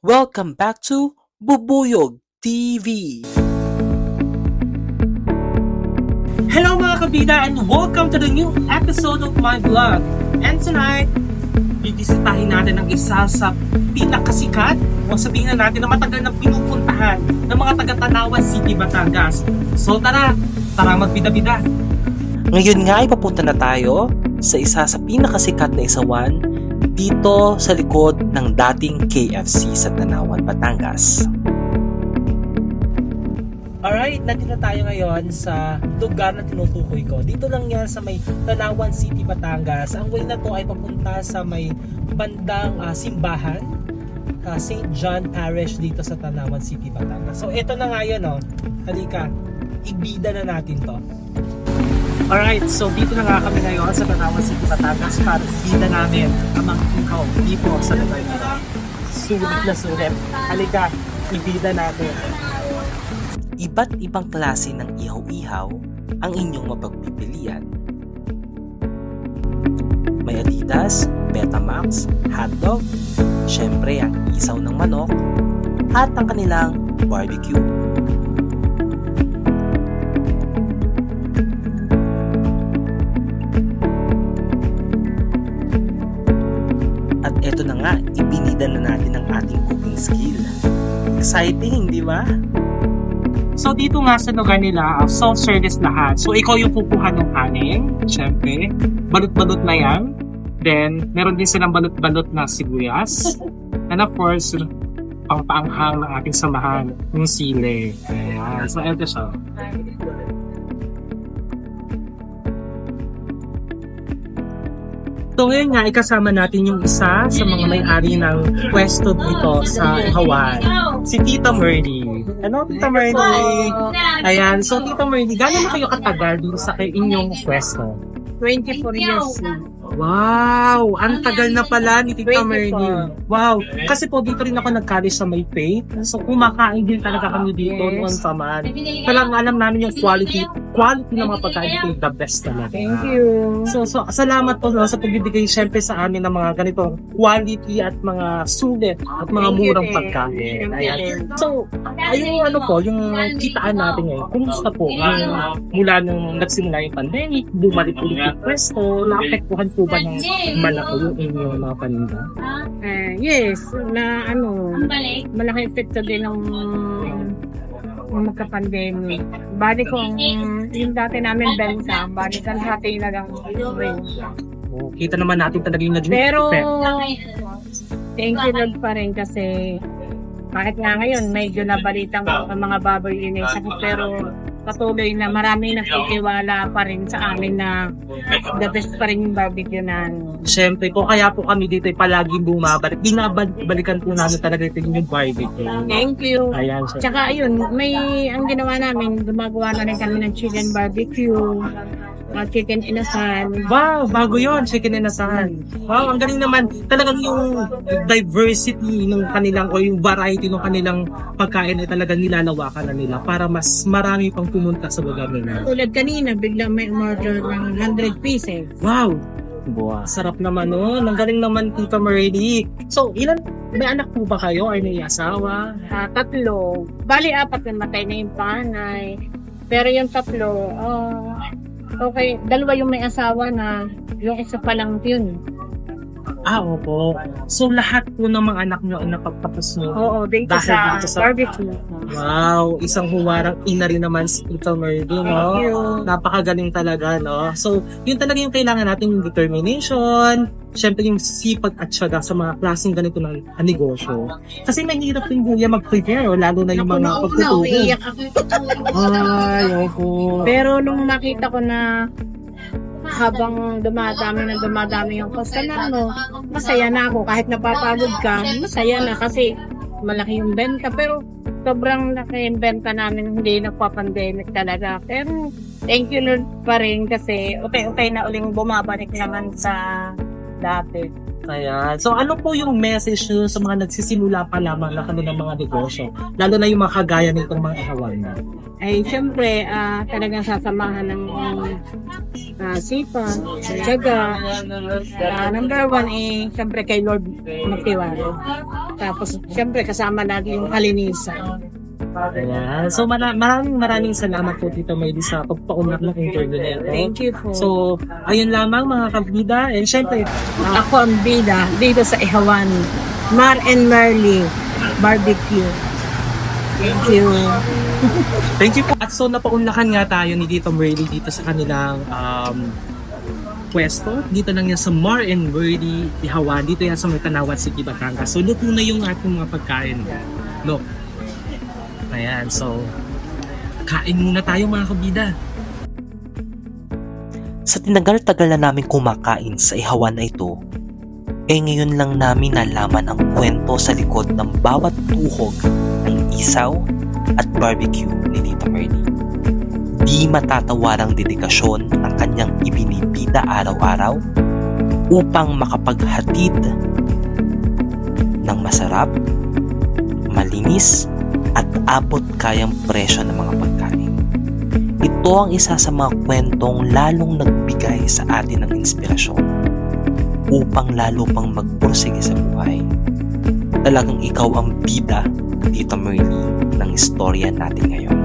Welcome back to Bubuyog TV. Hello mga kabida and welcome to the new episode of my vlog. And tonight, bibisitahin natin ang isa sa pinakasikat o sabihin na natin na matagal na pinupuntahan ng mga taga-Tanawan City, Batangas. So tara magbida-bida. Ngayon nga ay papunta na tayo sa isa sa pinakasikat na isawan dito sa likod ng dating KFC sa Tanawan, Batangas. Alright, nandito tayo ngayon sa lugar na tinutukoy ko. Dito lang yan sa may Tanawan City, Batangas. Ang way na to ay papunta sa may bandang simbahan, St. John Parish dito sa Tanawan City, Batangas. So ito na nga yun, oh. Halika, ibida na natin to. Alright, so dito na nga kami ngayon sa Tanawan City, Batangas para ibida namin ang mga ikaw dito sa lugar nila. Sulit na sulit. Halika, ibida natin. Iba't ibang klase ng ihaw-ihaw ang inyong mapagpipilian. May Adidas, Betamax, hotdog, syempre ang isaw ng manok, at ang kanilang barbecue. At eto na nga, ibinida na natin ang ating cooking skill. Exciting, di ba? So dito nga sa lugar nila, self-service lahat. So ikaw yung kukuha ng kanin, syempre, balot-balot na yan. Then, meron din silang balot-balot na sibuyas. And of course, ang paanghang ng ating samahan, yung sili. Ayan. So ito siya. So ngayon nga, ikasama natin yung isa sa mga may-ari ng pwesto dito sa Hawaii, si Tita Merly. Hello, Tita Merly. Ayan, so Tita Merly, gano'n na kayo katagal dito sa inyong pwesto? 24 years na. Wow! Ang tagal na pala ni Tita 24. Merly. Wow! Kasi po dito rin ako nag-college sa May Faith. So kumakain din talaga kami dito noon pa man. Talagang alam namin yung quality ng mga pagkain dito, the best talaga. Thank you. So salamat po sa pagbibigay syempre sa amin ng mga ganitong quality at mga sulit at mga Thank you murang din. pagkain. Thank you Ayan. din. So, ayun yung kitaan natin ngayon. Kumusta po? Yung mula nung nagsimula yung pandemic, bumalik ulit yung pwesto, naapektuhan po ba ng malaki yung inyong mga paninda? Yes, na malaki epekto din ng magka-pandemic. Bali ko, yung dati namin benta, bali kan hati na lang rin. Oh, kita naman natin talaga yung nag-effect. Pero, thank you Lord pa rin kasi kahit nga ngayon, medyo nabalitang ang mga baboy inisakit, pero patuloy na maraming nakitiwala pa rin sa amin na the best pa rin yung barbecue na Siyempre po, kaya po kami dito ay palaging bumabalik. Binabalikan po namin talaga ito yung barbecue. Thank you. Ayan siya. Tsaka ayun, ang ginawa namin, gumagawa na rin kami ng chicken barbecue, chicken inasal. Wow, bago yon, chicken and asahan. Wow, ang galing naman. Talagang yung diversity ng kanilang o yung variety ng kanilang pagkain ay talagang nilalawakan na nila para mas marami pang pumunta sa lugar nila. Tulad kanina, biglang may order ng 100 pieces. Wow! Buwa, sarap naman nun. Ang galing naman, Tita Merly. So, may anak po ba kayo or may asawa? 3. Bali, 4 namatay na yung panay. Pero yung 3, okay, 2 yung may asawa na, yung isa pa lang yun. Opo. So, lahat po ng mga anak nyo ay napagtapos nyo. Oo, dito Dahil sa dito sa- barbecue. Wow, isang huwarang ina rin naman si Tita Merly, no? Thank you. Napakagaling talaga, no? So, yun talaga yung kailangan natin, yung determination, syempre yung sipag at syaga sa mga klaseng ganito ng negosyo. Kasi mahirap din po yan mag-prepare, lalo na yung mga pagtutubo. Iyak ako. Ay, opo. Pero nung makita ko na habang dumadami yung customer mo, masaya na ako. Kahit napapagod ka, masaya na kasi malaki yung benta. Pero sobrang laki yung benta namin, hindi nagpa-pandemic talaga. Pero thank you Lord pa rin kasi okay na uling bumabalik naman sa dati. Ayan. So ano po yung message nyo sa mga nagsisimula pa lamang lang ng mga negosyo? Lalo na yung mga kagaya nitong mga ihawan na. Ay, siyempre, talagang sasamahan ng sipag, tiyaga. Number one, siyempre kay Lord magtiwala. Tapos, siyempre, kasama natin yung kalinisan. Ayan. So maraming salamat po Tito Maylin sa pagpaunlak ng interview na ito. Thank you po. So, ayun lamang mga kabida. And syempre, Ako ang bida dito sa Ihawan. Mar and Merly Barbecue. Thank you. thank you po. At so, napaunlakan nga tayo ni Tito Merly dito sa kanilang pwesto. Dito lang yan sa Mar and Merly Ihawan. Dito yan sa may Tanawan City, Batangas. So, luto na yung ating mga pagkain. Look. Ayan, so kain muna tayo mga kabida. Sa tinagal-tagal na namin kumakain sa ihawan na ito, ngayon lang namin nalaman ang kwento sa likod ng bawat tuhog ng isaw at barbecue ni Tita Merly. Di matatawarang dedikasyon ang kanyang ibinibida araw-araw upang makapaghatid ng masarap, malinis, at abot kayang presyo ng mga pagkain. Ito ang isa sa mga kwentong lalong nagbigay sa atin ng inspirasyon upang lalo pang magpursige sa buhay. Talagang ikaw ang bida, Tita Merly, ng istorya natin ngayon.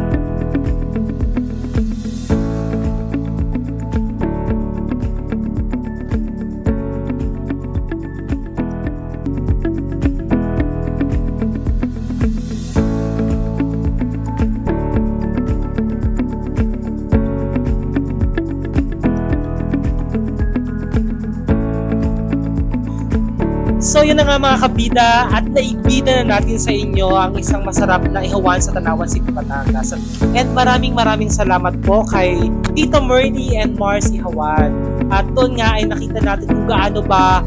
So yun na nga mga kabida at naibida na natin sa inyo ang isang masarap na ihawan sa Tanawan City, Batangas. And maraming salamat po kay Tito Merly and Mars Ihawan. At doon nga ay nakita natin kung gaano ba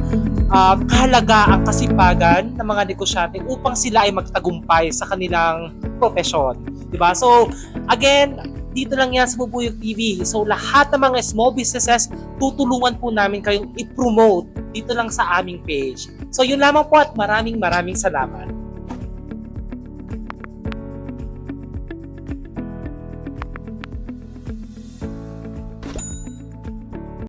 kahalaga ang kasipagan ng mga negosyante upang sila ay magtagumpay sa kanilang profesyon. Diba? So again, dito lang yan sa Bubuyog TV. So lahat ng mga small businesses, tutulungan po namin kayong i-promote dito lang sa aming page. So yun lamang po at maraming salamat.